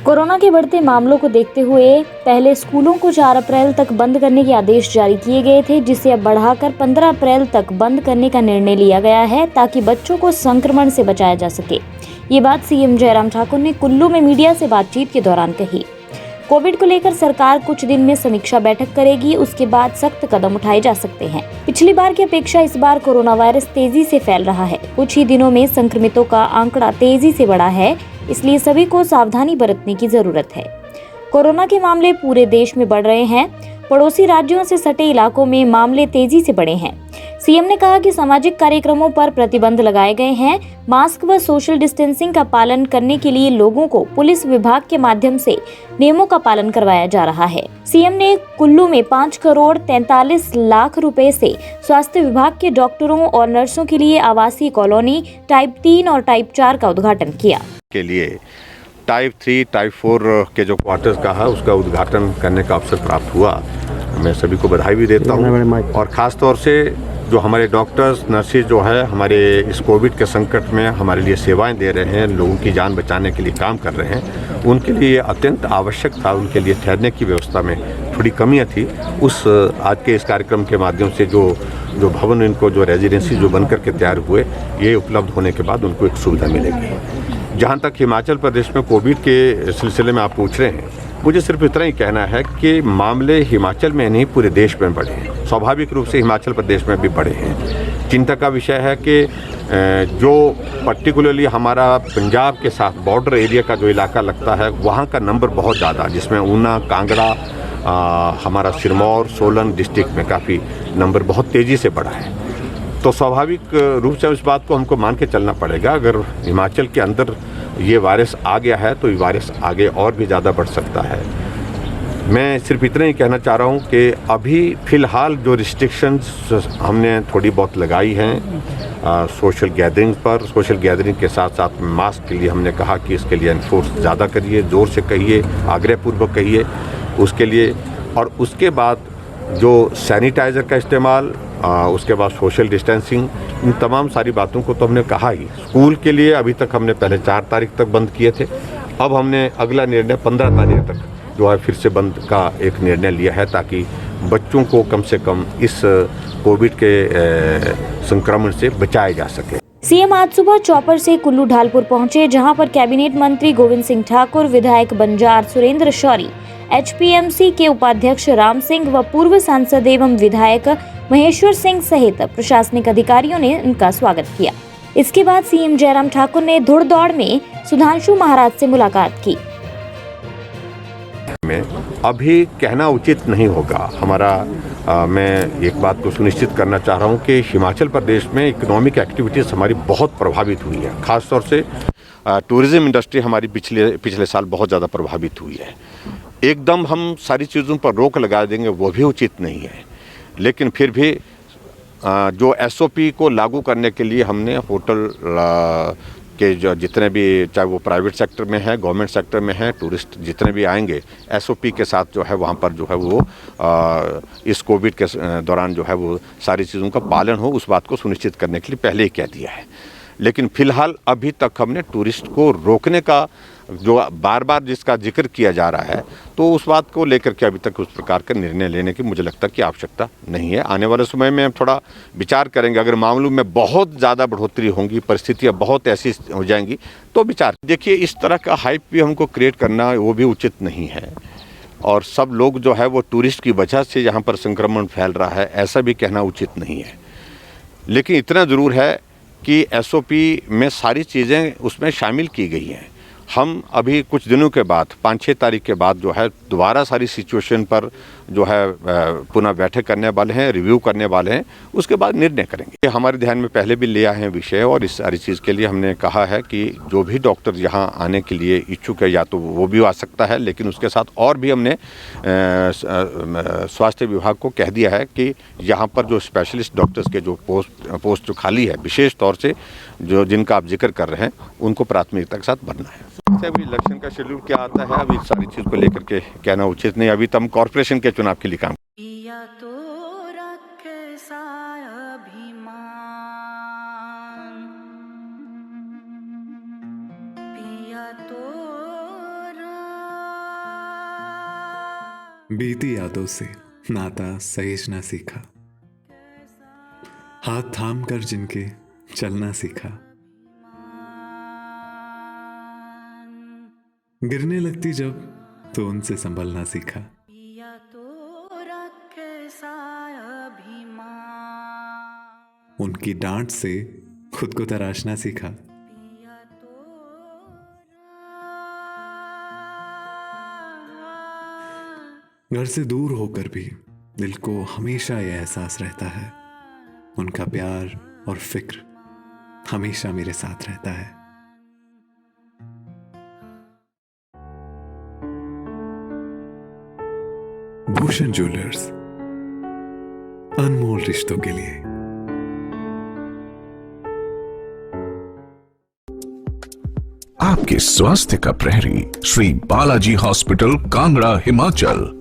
Corona के बढ़ते मामलों को देखते हुए पहले स्कूलों को 4 अप्रैल तक बंद करने के आदेश जारी किए गए थे, जिसे अब बढ़ाकर 15 अप्रैल तक बंद करने का निर्णय लिया गया है ताकि बच्चों को संक्रमण से बचाया जा सके। ये बात सीएम जयराम ठाकुर ने कुल्लू में मीडिया से बातचीत के दौरान कही। कोविड को लेकर सरकार कुछ दिन में समीक्षा बैठक करेगी, उसके बाद सख्त कदम उठाए जा सकते हैं। पिछली बार की अपेक्षा इस बार कोरोना वायरस तेजी से फैल रहा है। कुछ ही दिनों में संक्रमितों का आंकड़ा तेजी से बढ़ा है, इसलिए सभी को सावधानी बरतने की जरूरत है। कोरोना के मामले पूरे देश में बढ़ रहे हैं। पड़ोसी राज्यों से सटे इलाकों में मामले तेजी से बढ़े हैं। सीएम ने कहा कि सामाजिक कार्यक्रमों पर प्रतिबंध लगाए गए हैं। मास्क व सोशल डिस्टेंसिंग का पालन करने के लिए लोगों को पुलिस विभाग के माध्यम से नियमों का पालन करवाया जा रहा है। सीएम ने कुल्लू में 5 करोड़ 43 लाख रुपए से स्वास्थ्य विभाग के डॉक्टरों और नर्सों के लिए आवासीय कॉलोनी टाइप 3 और टाइप 4 का उद्घाटन किया। के लिए टाइप 3, टाइप 4 के जो क्वार्टर्स का है उसका उद्घाटन करने का अवसर प्राप्त हुआ। मैं सभी को बधाई भी देता हूँ और ख़ास तौर से जो हमारे डॉक्टर्स नर्सेज जो है हमारे इस कोविड के संकट में हमारे लिए सेवाएं दे रहे हैं, लोगों की जान बचाने के लिए काम कर रहे हैं, उनके लिए अत्यंत आवश्यक था। उनके लिए ठहरने की व्यवस्था में थोड़ी कमियाँ थी। उस आज के इस कार्यक्रम के माध्यम से जो भवन इनको जो रेजिडेंसी जो बन करके तैयार हुए, ये उपलब्ध होने के बाद उनको एक सुविधा मिलेगी। जहाँ तक हिमाचल प्रदेश में कोविड के सिलसिले में आप पूछ रहे हैं, मुझे सिर्फ इतना ही कहना है कि मामले हिमाचल में नहीं पूरे देश में बढ़े हैं। स्वाभाविक रूप से हिमाचल प्रदेश में भी बढ़े हैं। चिंता का विषय है कि जो पर्टिकुलरली हमारा पंजाब के साथ बॉर्डर एरिया का जो इलाका लगता है, वहाँ का नंबर बहुत ज़्यादा, जिसमें ऊना, कांगड़ा, हमारा सिरमौर, सोलन डिस्ट्रिक्ट में काफ़ी नंबर बहुत तेज़ी से बढ़ा है। तो स्वाभाविक रूप से इस बात को हमको मान के चलना पड़ेगा। अगर हिमाचल के अंदर ये वायरस आ गया है तो ये वायरस आगे और भी ज़्यादा बढ़ सकता है। मैं सिर्फ इतना ही कहना चाह रहा हूँ कि अभी फ़िलहाल जो रिस्ट्रिक्शंस हमने थोड़ी बहुत लगाई हैं सोशल गैदरिंग के साथ साथ मास्क के लिए हमने कहा कि इसके लिए एनफोर्स ज़्यादा करिए, ज़ोर से कहिए, आग्रहपूर्वक कहिए उसके लिए। और उसके बाद जो सैनिटाइज़र का इस्तेमाल, उसके बाद सोशल डिस्टेंसिंग, इन तमाम सारी बातों को तो हमने कहा ही। स्कूल के लिए अभी तक हमने पहले 4 तारीख तक बंद किए थे, अब हमने अगला निर्णय 15 तारीख तक जो है फिर से बंद का एक निर्णय लिया है, ताकि बच्चों को कम से कम इस कोविड के संक्रमण से बचाया जा सके। सीएम आज सुबह चौपर से कुल्लू ढालपुर पहुंचे, जहां पर कैबिनेट मंत्री गोविंद सिंह ठाकुर, विधायक बंजार सुरेंद्र शौरी, एचपीएमसी के उपाध्यक्ष राम सिंह व पूर्व सांसद एवं विधायक महेश्वर सिंह सहित प्रशासनिक अधिकारियों ने उनका स्वागत किया। इसके बाद सीएम जयराम ठाकुर ने धुड़ दौड़ में सुधांशु महाराज से मुलाकात की। में अभी कहना उचित नहीं होगा मैं एक बात को सुनिश्चित करना चाह रहा हूं कि हिमाचल प्रदेश में इकोनॉमिक एक्टिविटीज़ हमारी बहुत प्रभावित हुई है। खास तौर से टूरिज्म इंडस्ट्री हमारी पिछले साल बहुत ज़्यादा प्रभावित हुई है। एकदम हम सारी चीज़ों पर रोक लगा देंगे वो भी उचित नहीं है, लेकिन फिर भी जो एसओपी को लागू करने के लिए हमने होटल के जो जितने भी, चाहे वो प्राइवेट सेक्टर में है, गवर्नमेंट सेक्टर में है, टूरिस्ट जितने भी आएंगे, एसओपी के साथ जो है वहाँ पर जो है वो इस कोविड के दौरान जो है वो सारी चीज़ों का पालन हो, उस बात को सुनिश्चित करने के लिए पहले ही कह दिया है। लेकिन फ़िलहाल अभी तक हमने टूरिस्ट को रोकने का जो बार बार जिसका जिक्र किया जा रहा है, तो उस बात को लेकर के अभी तक उस प्रकार का निर्णय लेने की मुझे लगता है कि आवश्यकता नहीं है। आने वाले समय में हम थोड़ा विचार करेंगे। अगर मामलों में बहुत ज़्यादा बढ़ोतरी होंगी, परिस्थितियाँ बहुत ऐसी हो जाएंगी तो विचार। देखिए, इस तरह का हाइप भी हमको क्रिएट करना वो भी उचित नहीं है, और सब लोग जो है वो टूरिस्ट की वजह से यहाँ पर संक्रमण फैल रहा है ऐसा भी कहना उचित नहीं है। लेकिन इतना ज़रूर है कि एसओपी में सारी चीज़ें उसमें शामिल की गई हैं। हम अभी कुछ दिनों के बाद 5-6 तारीख के बाद जो है दोबारा सारी सिचुएशन पर जो है पुनः बैठक करने वाले हैं, रिव्यू करने वाले हैं, उसके बाद निर्णय करेंगे। ये हमारे ध्यान में पहले भी ले आए हैं विषय, और इस सारी चीज़ के लिए हमने कहा है कि जो भी डॉक्टर यहाँ आने के लिए इच्छुक है या तो वो भी आ सकता है, लेकिन उसके साथ और भी हमने स्वास्थ्य विभाग को कह दिया है कि यहाँ पर जो स्पेशलिस्ट डॉक्टर्स के जो पोस्ट जो खाली है, विशेष तौर से जो जिनका आप जिक्र कर रहे हैं, उनको प्राथमिकता के साथ भरना है। अभी इलेक्शन का शेड्यूल क्या आता है, अभी सारी चीज़ को लेकर के कहना उचित नहीं। अभी तो हम कॉर्पोरेशन के चुनाव के लिए काम पिया तो बीती यादों से नाता सहेजना सीखा, हाथ थाम कर जिनके चलना सीखा, गिरने लगती जब तो उनसे संभलना सीखा। उनकी डांट से खुद को तराशना सीखा। घर से दूर होकर भी दिल को हमेशा यह एहसास रहता है, उनका प्यार और फिक्र हमेशा मेरे साथ रहता है। भूषण ज्वेलर्स, अनमोल रिश्तों के लिए। आपके स्वास्थ्य का प्रहरी श्री बालाजी हॉस्पिटल, कांगड़ा, हिमाचल।